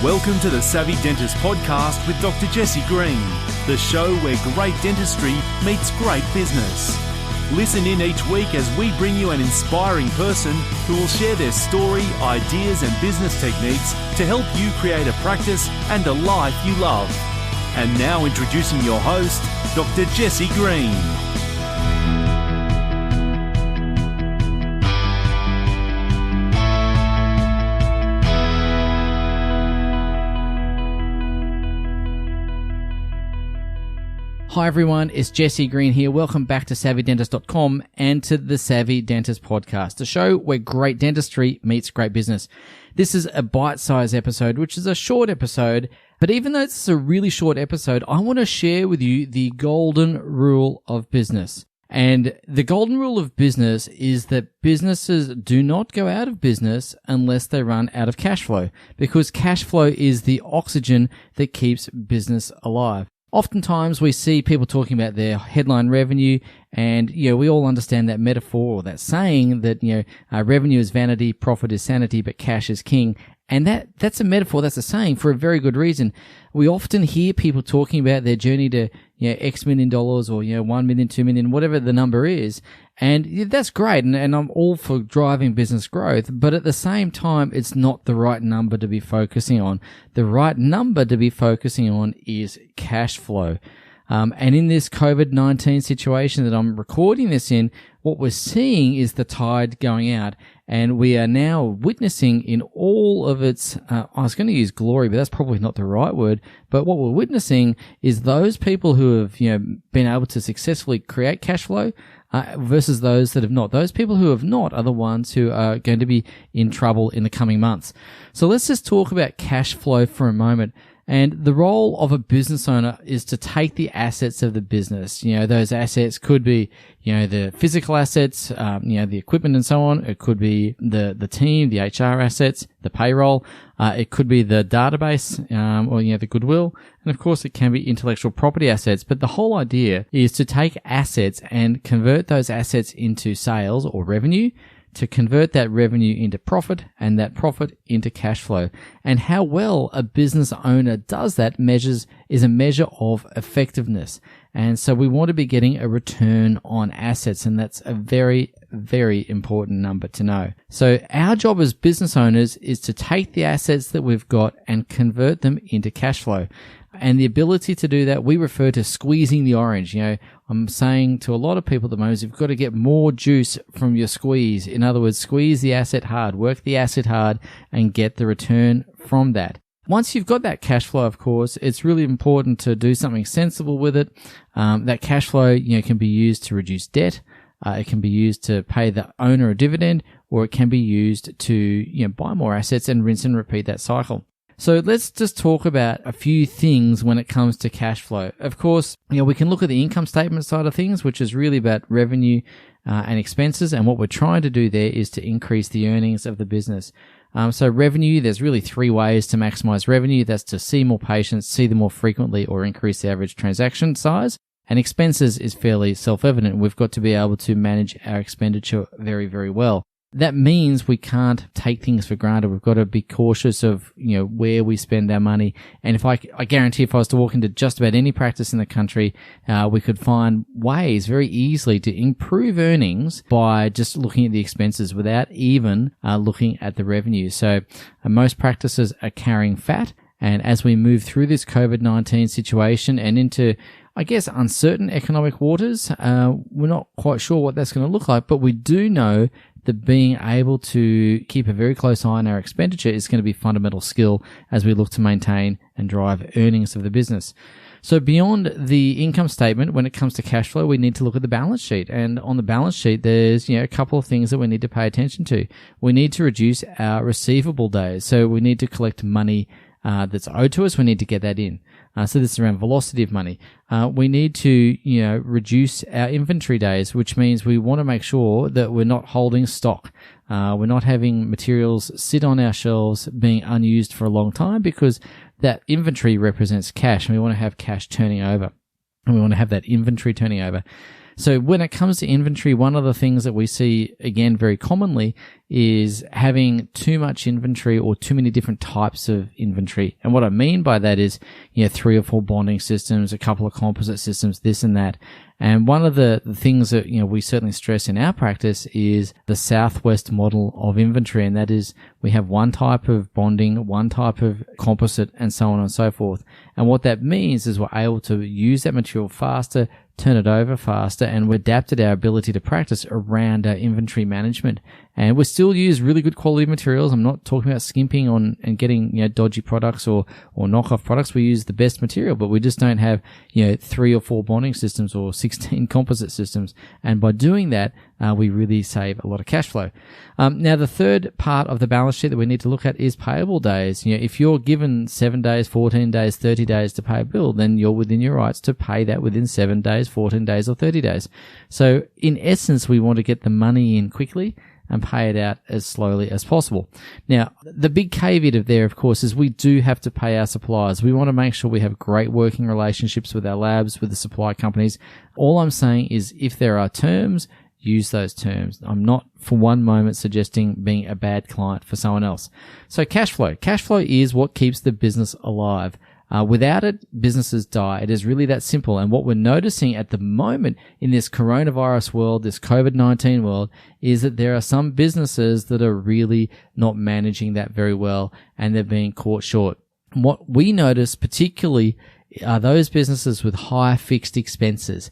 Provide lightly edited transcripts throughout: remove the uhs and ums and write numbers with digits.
Welcome to the Savvy Dentist podcast with Dr. Jesse Green, the show where great dentistry meets great business. Listen in each week as we bring you an inspiring person who will share their story, ideas and business techniques to help you create a practice and a life you love. And now introducing your host, Dr. Jesse Green. Hi everyone, it's Jesse Green here. Welcome back to SavvyDentist.com and to the Savvy Dentist podcast, the show where great dentistry meets great business. This is a bite-sized episode, which is a short episode, but even though it's a really short episode, I want to share with you the golden rule of business. And the golden rule of business is that businesses do not go out of business unless they run out of cash flow, because cash flow is the oxygen that keeps business alive. Oftentimes we see people talking about their headline revenue, and we all understand that metaphor or that saying that revenue is vanity, profit is sanity, but cash is king. And that's a metaphor, that's a saying for a very good reason. We often hear people talking about their journey to X million dollars or 1 million, 2 million, whatever the number is. And that's great, and I'm all for driving business growth, but at the same time, it's not the right number to be focusing on. The right number to be focusing on is cash flow. And in this COVID-19 situation that I'm recording this in, what we're seeing is the tide going out, and we are now witnessing in all of its, I was going to use glory, but that's probably not the right word, but what we're witnessing is those people who have, been able to successfully create cash flow, versus those that have not. Those people who have not are the ones who are going to be in trouble in the coming months. So let's just talk about cash flow for a moment. And the role of a business owner is to take the assets of the business. Those assets could be, the physical assets, the equipment and so on. It could be the team, the HR assets, the payroll. It could be the database, or, the goodwill. And of course, it can be intellectual property assets. But the whole idea is to take assets and convert those assets into sales or revenue, to convert that revenue into profit and that profit into cash flow. And how well a business owner does that is a measure of effectiveness. And so we want to be getting a return on assets, and that's a very, very important number to know. So our job as business owners is to take the assets that we've got and convert them into cash flow. And the ability to do that, we refer to squeezing the orange. I'm saying to a lot of people at the moment, you've got to get more juice from your squeeze. In other words, squeeze the asset hard, work the asset hard, and get the return from that. Once you've got that cash flow, of course, it's really important to do something sensible with it. That cash flow, can be used to reduce debt. It can be used to pay the owner a dividend, or it can be used to, buy more assets and rinse and repeat that cycle. So let's just talk about a few things when it comes to cash flow. Of course, we can look at the income statement side of things, which is really about revenue and expenses. And what we're trying to do there is to increase the earnings of the business. So revenue, there's really three ways to maximize revenue. That's to see more patients, see them more frequently, or increase the average transaction size. And expenses is fairly self-evident. We've got to be able to manage our expenditure very, very well. That means we can't take things for granted. We've got to be cautious of, where we spend our money. And I guarantee if I was to walk into just about any practice in the country, we could find ways very easily to improve earnings by just looking at the expenses without even looking at the revenue. So most practices are carrying fat. And as we move through this COVID-19 situation and into, uncertain economic waters, we're not quite sure what that's going to look like, but we do know that being able to keep a very close eye on our expenditure is going to be a fundamental skill as we look to maintain and drive earnings of the business. So beyond the income statement, when it comes to cash flow, we need to look at the balance sheet. And on the balance sheet, there's, a couple of things that we need to pay attention to. We need to reduce our receivable days. So we need to collect money that's owed to us. We need to get that in. So this is around velocity of money. We need to, reduce our inventory days, which means we want to make sure that we're not holding stock. We're not having materials sit on our shelves being unused for a long time, because that inventory represents cash, and we want to have cash turning over, and we want to have that inventory turning over. So when it comes to inventory, one of the things that we see again very commonly is having too much inventory or too many different types of inventory. And what I mean by that is, 3 or 4 bonding systems, a couple of composite systems, this and that. And one of the things that, we certainly stress in our practice is the Southwest model of inventory. And that is we have one type of bonding, one type of composite, and so on and so forth. And what that means is we're able to use that material faster, turn it over faster, and we adapted our ability to practice around our inventory management. And we still use really good quality materials. I'm not talking about skimping on and getting, dodgy products or knockoff products. We use the best material, but we just don't have, 3 or 4 bonding systems or 16 composite systems. And by doing that, we really save a lot of cash flow. Now, the third part of the balance sheet that we need to look at is payable days. If you're given 7 days, 14 days, 30 days to pay a bill, then you're within your rights to pay that within 7 days, 14 days, or 30 days. So in essence, we want to get the money in quickly and pay it out as slowly as possible. Now, the big caveat of there, of course, is we do have to pay our suppliers. We want to make sure we have great working relationships with our labs, with the supply companies. All I'm saying is if there are terms, use those terms. I'm not for one moment suggesting being a bad client for someone else. So cash flow. Cash flow is what keeps the business alive. Without it, businesses die. It is really that simple. And what we're noticing at the moment in this coronavirus world, this COVID-19 world, is that there are some businesses that are really not managing that very well, and they're being caught short. And what we notice particularly are those businesses with high fixed expenses.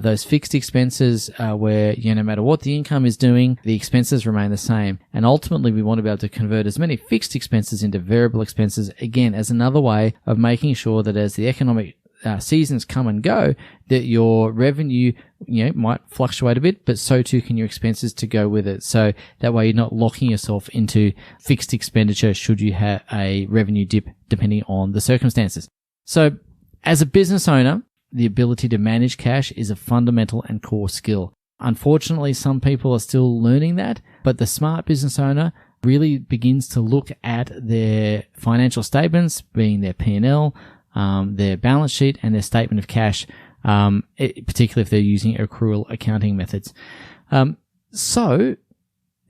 Those fixed expenses where, no matter what the income is doing, the expenses remain the same. And ultimately, we want to be able to convert as many fixed expenses into variable expenses, again, as another way of making sure that as the economic seasons come and go, that your revenue, might fluctuate a bit, but so too can your expenses to go with it. So that way you're not locking yourself into fixed expenditure should you have a revenue dip, depending on the circumstances. So as a business owner, the ability to manage cash is a fundamental and core skill. Unfortunately, some people are still learning that, but the smart business owner really begins to look at their financial statements, being their P&L, their balance sheet, and their statement of cash, particularly if they're using accrual accounting methods. So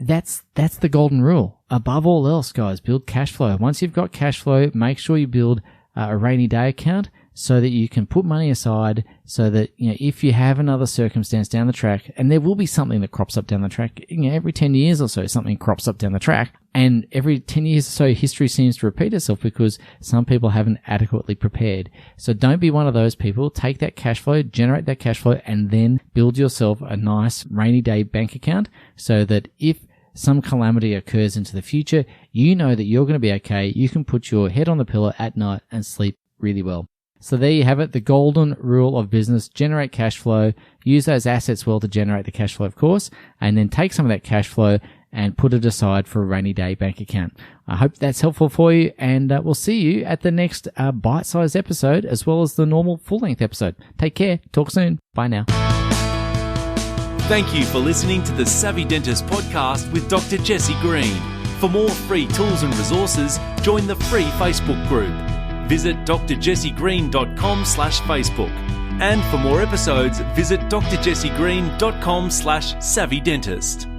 that's the golden rule. Above all else, guys, build cash flow. Once you've got cash flow, make sure you build a rainy day account, so that you can put money aside so that, if you have another circumstance down the track, and there will be something that crops up down the track, every 10 years or so, something crops up down the track. And every 10 years or so, history seems to repeat itself because some people haven't adequately prepared. So don't be one of those people. Take that cash flow, generate that cash flow, and then build yourself a nice rainy day bank account so that if some calamity occurs into the future, you know that you're going to be okay. You can put your head on the pillow at night and sleep really well. So there you have it, the golden rule of business. Generate cash flow, use those assets well to generate the cash flow, of course, and then take some of that cash flow and put it aside for a rainy day bank account. I hope that's helpful for you, and we'll see you at the next bite-sized episode as well as the normal full-length episode. Take care. Talk soon. Bye now. Thank you for listening to the Savvy Dentist podcast with Dr. Jesse Green. For more free tools and resources, join the free Facebook group. Visit drjessegreen.com/Facebook. And for more episodes, visit drjessegreen.com/savvydentist.